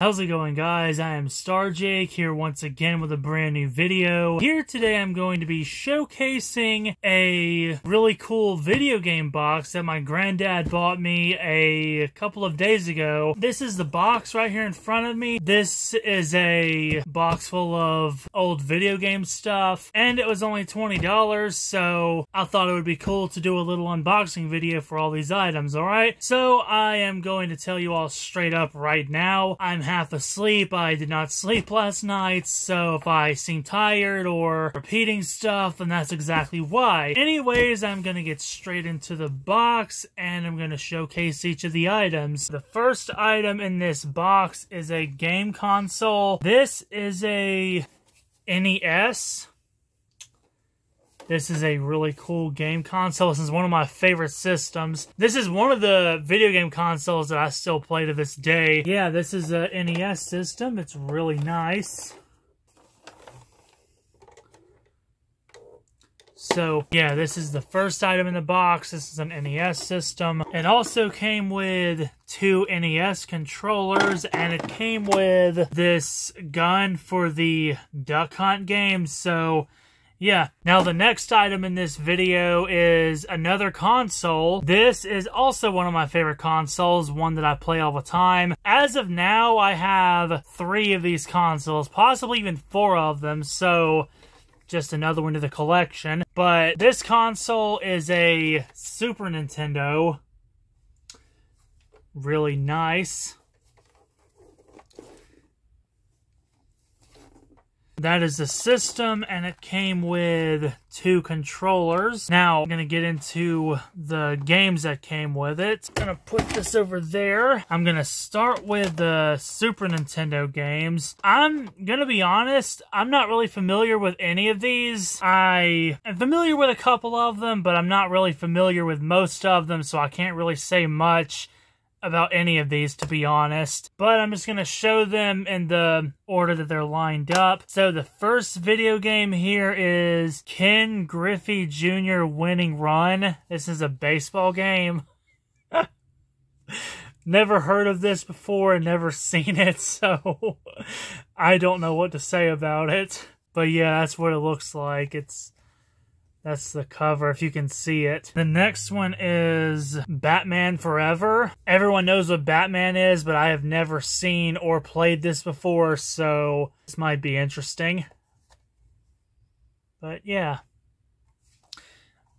How's it going, guys? I am StarJake here once again with a brand new video. Here today I'm going to be showcasing a really cool video game box that my granddad bought me a couple of days ago. This is the box right here in front of me. This is a box full of old video game stuff, and it was only $20, so I thought it would be cool to do a little unboxing video for all these items, alright? So I am going to tell you all straight up right now, I'm half asleep. I did not sleep last night, so if I seem tired or repeating stuff, then that's exactly why. Anyways, I'm gonna get straight into the box, and I'm gonna showcase each of the items. The first item in this box is a game console. This is a NES. This is a really cool game console. This is one of my favorite systems. This is one of the video game consoles that I still play to this day. Yeah, this is a NES system. It's really nice. So, yeah, this is the first item in the box. This is an NES system. It also came with 2 NES controllers, and it came with this gun for the Duck Hunt game. So, yeah. Now the next item in this video is another console. This is also one of my favorite consoles, one that I play all the time. As of now, I have 3 of these consoles, possibly even 4 of them, so just another one to the collection. But this console is a Super Nintendo. Really nice. That is the system, and it came with 2 controllers. Now, I'm going to get into the games that came with it. I'm going to put this over there. I'm going to start with the Super Nintendo games. I'm going to be honest, I'm not really familiar with any of these. I am familiar with a couple of them, but I'm not really familiar with most of them, so I can't really say much about any of these, to be honest. But I'm just going to show them in the order that they're lined up. So the first video game here is Ken Griffey Jr. Winning Run. This is a baseball game. Never heard of this before and never seen it, so I don't know what to say about it. But yeah, that's what it looks like. That's the cover, if you can see it. The next one is Batman Forever. Everyone knows what Batman is, but I have never seen or played this before, so this might be interesting. But yeah.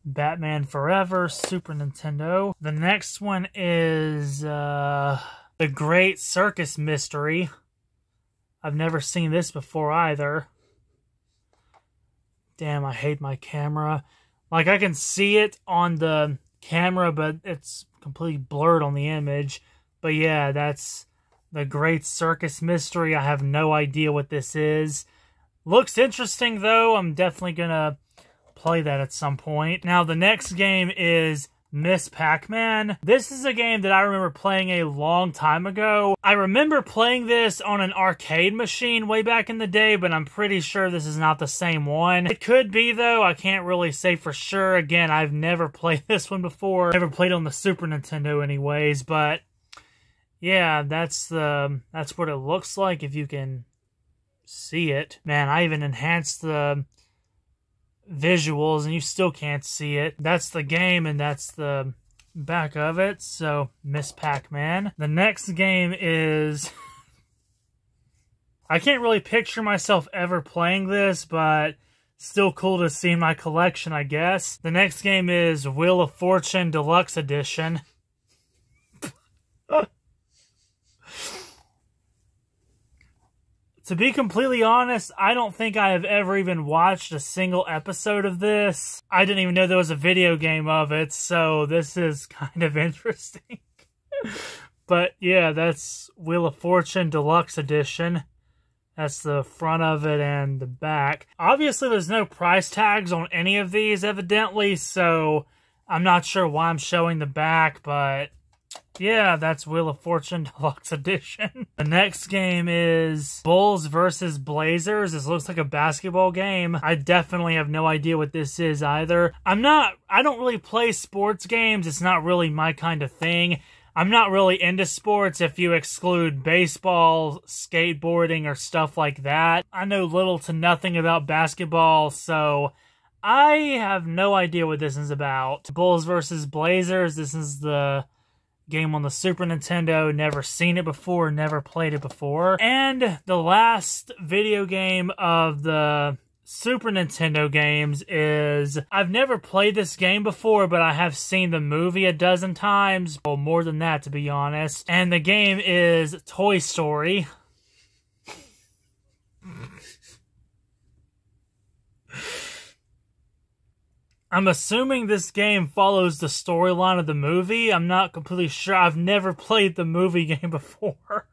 Batman Forever, Super Nintendo. The next one is The Great Circus Mystery. I've never seen this before either. Damn, I hate my camera. Like, I can see it on the camera, but it's completely blurred on the image. But yeah, that's The Great Circus Mystery. I have no idea what this is. Looks interesting, though. I'm definitely gonna play that at some point. Now, the next game is Miss Pac-Man. This is a game that I remember playing a long time ago. I remember playing this on an arcade machine way back in the day, but I'm pretty sure this is not the same one. It could be, though. I can't really say for sure. Again, I've never played this one before. Never played on the Super Nintendo anyways, but yeah, that's what it looks like if you can see it. Man, I even enhanced the visuals and you still can't see it. That's the game, and that's the back of it. So, Miss Pac-Man. The next game is I can't really picture myself ever playing this, but still cool to see in my collection, I guess. The next game is Wheel of Fortune Deluxe Edition. To be completely honest, I don't think I have ever even watched a single episode of this. I didn't even know there was a video game of it, so this is kind of interesting. But yeah, that's Wheel of Fortune Deluxe Edition. That's the front of it and the back. Obviously, there's no price tags on any of these, evidently, so I'm not sure why I'm showing the back, but yeah, that's Wheel of Fortune Deluxe Edition. The next game is Bulls versus Blazers. This looks like a basketball game. I definitely have no idea what this is either. I don't really play sports games. It's not really my kind of thing. I'm not really into sports if you exclude baseball, skateboarding, or stuff like that. I know little to nothing about basketball, so I have no idea what this is about. Bulls versus Blazers, this is the game on the Super Nintendo. Never seen it before, never played it before. And the last video game of the Super Nintendo games is, I've never played this game before, but I have seen the movie a dozen times. Well, more than that, to be honest. And the game is Toy Story. I'm assuming this game follows the storyline of the movie. I'm not completely sure. I've never played the movie game before.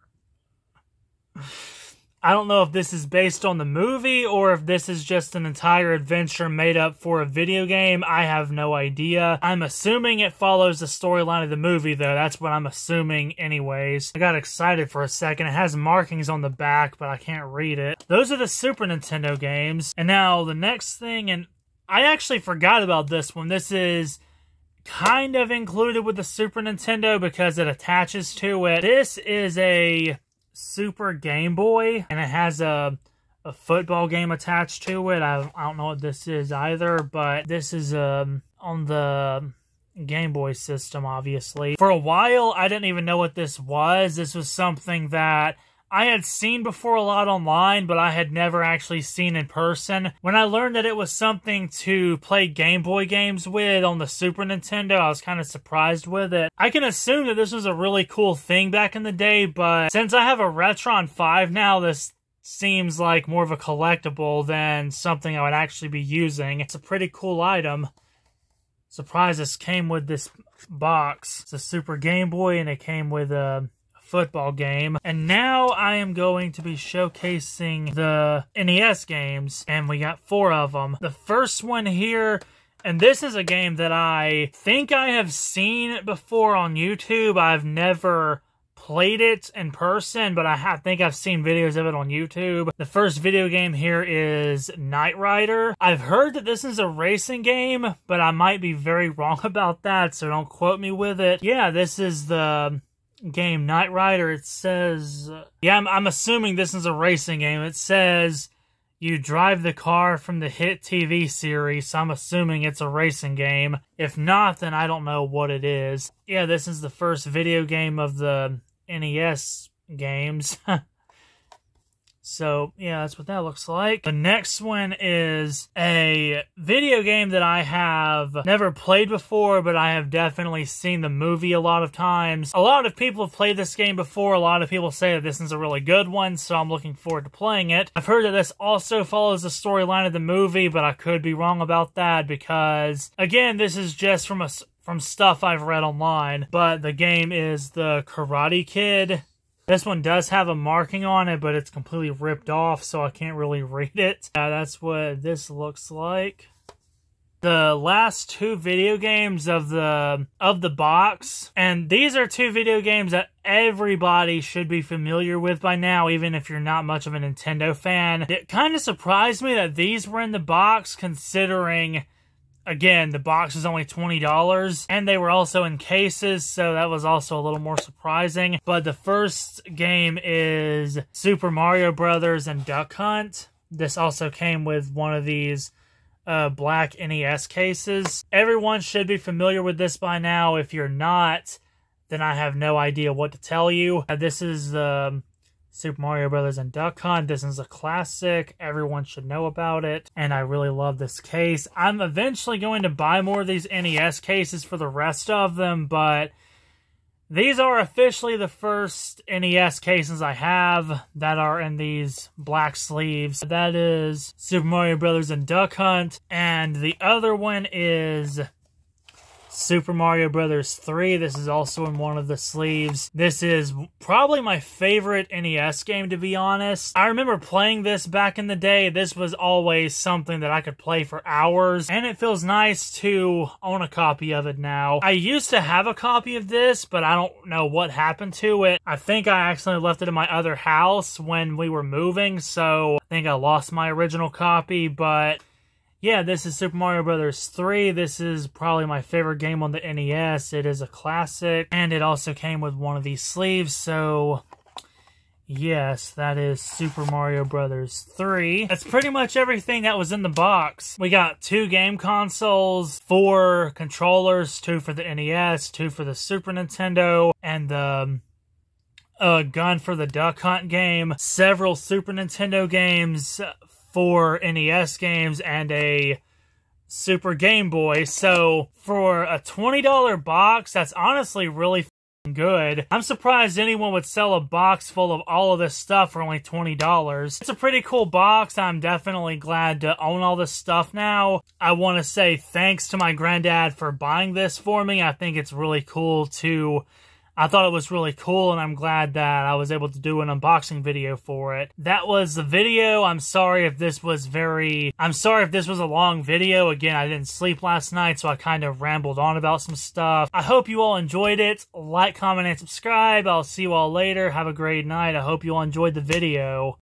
I don't know if this is based on the movie or if this is just an entire adventure made up for a video game. I have no idea. I'm assuming it follows the storyline of the movie, though. That's what I'm assuming anyways. I got excited for a second. It has markings on the back, but I can't read it. Those are the Super Nintendo games. And now the next thing, and I actually forgot about this one. This is kind of included with the Super Nintendo because it attaches to it. This is a Super Game Boy, and it has a football game attached to it. I don't know what this is either, but this is on the Game Boy system, obviously. For a while, I didn't even know what this was. This was something that I had seen before a lot online, but I had never actually seen in person. When I learned that it was something to play Game Boy games with on the Super Nintendo, I was kind of surprised with it. I can assume that this was a really cool thing back in the day, but since I have a Retron 5 now, this seems like more of a collectible than something I would actually be using. It's a pretty cool item. Surprised this came with this box. It's a Super Game Boy, and it came with a football game. And now I am going to be showcasing the NES games, and we got 4 of them. The first one here, and this is a game that I think I have seen before on YouTube. I've never played it in person, but I think I've seen videos of it on YouTube. The first video game here is Knight Rider. I've heard that this is a racing game, but I might be very wrong about that, so don't quote me with it. Yeah, this is the game Knight Rider. It says, yeah, I'm assuming this is a racing game. It says you drive the car from the hit TV series, so I'm assuming it's a racing game. If not, then I don't know what it is. Yeah, this is the first video game of the NES games. So, yeah, that's what that looks like. The next one is a video game that I have never played before, but I have definitely seen the movie a lot of times. A lot of people have played this game before. A lot of people say that this is a really good one, so I'm looking forward to playing it. I've heard that this also follows the storyline of the movie, but I could be wrong about that because, again, this is just from stuff I've read online. But the game is the Karate Kid. This one does have a marking on it, but it's completely ripped off, so I can't really read it. That's what this looks like. The last 2 video games of the box, and these are 2 video games that everybody should be familiar with by now, even if you're not much of a Nintendo fan. It kind of surprised me that these were in the box, considering, again, the box was only $20, and they were also in cases, so that was also a little more surprising. But the first game is Super Mario Brothers and Duck Hunt. This also came with one of these black NES cases. Everyone should be familiar with this by now. If you're not, then I have no idea what to tell you. This is Super Mario Brothers and Duck Hunt. This is a classic. Everyone should know about it, and I really love this case. I'm eventually going to buy more of these NES cases for the rest of them, but these are officially the first NES cases I have that are in these black sleeves. That is Super Mario Brothers and Duck Hunt, and the other one is Super Mario Brothers 3. This is also in one of the sleeves. This is probably my favorite NES game, to be honest. I remember playing this back in the day. This was always something that I could play for hours, and it feels nice to own a copy of it now. I used to have a copy of this, but I don't know what happened to it. I think I accidentally left it in my other house when we were moving, so I think I lost my original copy, but yeah, this is Super Mario Bros. 3. This is probably my favorite game on the NES. It is a classic, and it also came with one of these sleeves, so yes, that is Super Mario Bros. 3. That's pretty much everything that was in the box. We got 2 game consoles, 4 controllers, 2 for the NES, 2 for the Super Nintendo, and the gun for the Duck Hunt game, several Super Nintendo games, 4 NES games, and a Super Game Boy. So for a $20 box, that's honestly really good. I'm surprised anyone would sell a box full of all of this stuff for only $20. It's a pretty cool box. I'm definitely glad to own all this stuff now. I want to say thanks to my granddad for buying this for me. I think it's really cool too. I thought it was really cool, and I'm glad that I was able to do an unboxing video for it. That was the video. I'm sorry if this was a long video. Again, I didn't sleep last night, so I kind of rambled on about some stuff. I hope you all enjoyed it. Like, comment, and subscribe. I'll see you all later. Have a great night. I hope you all enjoyed the video.